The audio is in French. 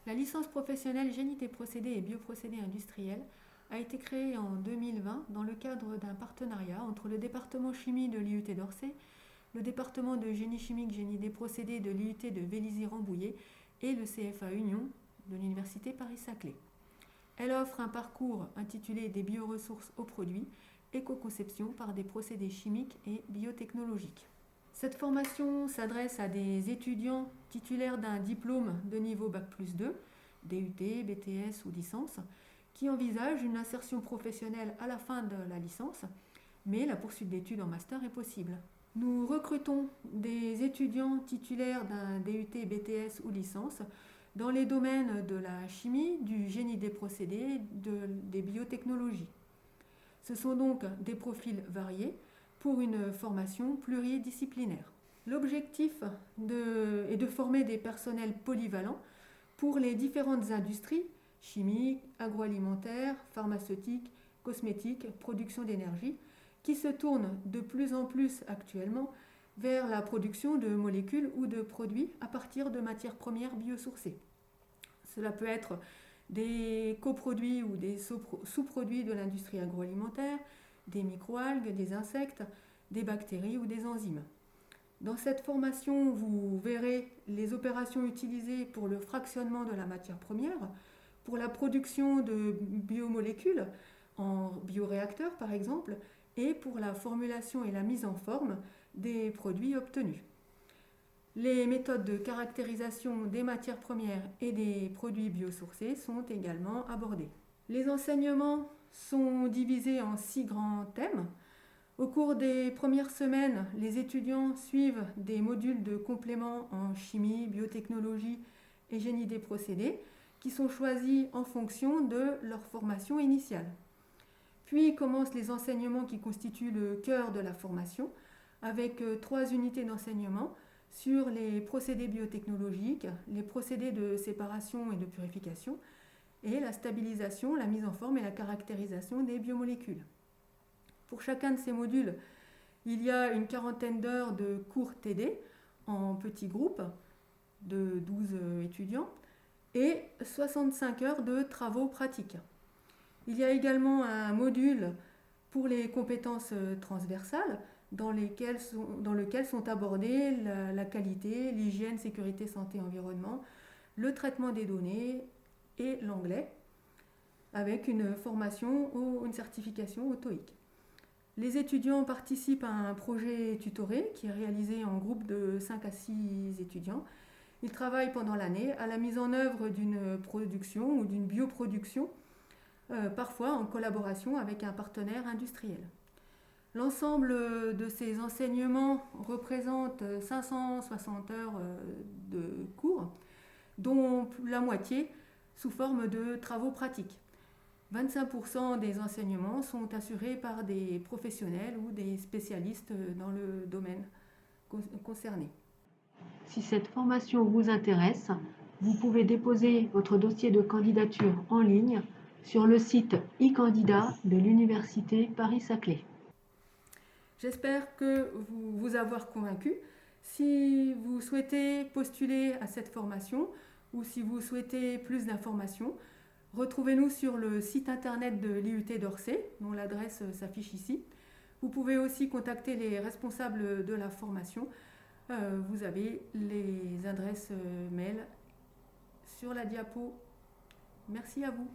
La licence professionnelle génie des procédés et bioprocédés industriels a été créée en 2020 dans le cadre d'un partenariat entre le département chimie de l'IUT d'Orsay, le département de génie chimique génie des procédés de l'IUT de Vélizy-Rambouillet et le CFA Union de l'Université Paris-Saclay. Elle offre un parcours intitulé Des bioressources aux produits, éco-conception par des procédés chimiques et biotechnologiques. Cette formation s'adresse à des étudiants titulaires d'un diplôme de niveau Bac+2, DUT, BTS ou licence, qui envisagent une insertion professionnelle à la fin de la licence, mais la poursuite d'études en master est possible. Nous recrutons des étudiants titulaires d'un DUT, BTS ou licence dans les domaines de la chimie, du génie des procédés, des biotechnologies. Ce sont donc des profils variés pour une formation pluridisciplinaire. L'objectif est de former des personnels polyvalents pour les différentes industries, chimiques, agroalimentaires, pharmaceutiques, cosmétiques, production d'énergie, qui se tournent de plus en plus actuellement vers la production de molécules ou de produits à partir de matières premières biosourcées. Cela peut être des coproduits ou des sous-produits de l'industrie agroalimentaire, des microalgues, des insectes, des bactéries ou des enzymes. Dans cette formation, vous verrez les opérations utilisées pour le fractionnement de la matière première, pour la production de biomolécules en bioréacteurs par exemple, et pour la formulation et la mise en forme des produits obtenus. Les méthodes de caractérisation des matières premières et des produits biosourcés sont également abordées. Les enseignements sont divisés en 6 grands thèmes. Au cours des premières semaines, les étudiants suivent des modules de complément en chimie, biotechnologie et génie des procédés qui sont choisis en fonction de leur formation initiale. Puis commencent les enseignements qui constituent le cœur de la formation avec 3 unités d'enseignement sur les procédés biotechnologiques, les procédés de séparation et de purification et la stabilisation, la mise en forme et la caractérisation des biomolécules. Pour chacun de ces modules, il y a une quarantaine d'heures de cours TD en petits groupes de 12 étudiants et 65 heures de travaux pratiques. Il y a également un module pour les compétences transversales dans lequel sont abordées la qualité, l'hygiène, sécurité, santé, environnement, le traitement des données et l'anglais, avec une formation ou une certification au TOEIC. Les étudiants participent à un projet tutoré qui est réalisé en groupe de 5 à 6 étudiants. Ils travaillent pendant l'année à la mise en œuvre d'une production ou d'une bioproduction, parfois en collaboration avec un partenaire industriel. L'ensemble de ces enseignements représente 560 heures de cours, dont la moitié sous forme de travaux pratiques. 25% des enseignements sont assurés par des professionnels ou des spécialistes dans le domaine concerné. Si cette formation vous intéresse, vous pouvez déposer votre dossier de candidature en ligne sur le site e-candidat de l'Université Paris-Saclay. J'espère que vous avoir convaincu. Si vous souhaitez postuler à cette formation ou si vous souhaitez plus d'informations, retrouvez-nous sur le site internet de l'IUT d'Orsay, dont l'adresse s'affiche ici. Vous pouvez aussi contacter les responsables de la formation. Vous avez les adresses mail sur la diapo. Merci à vous.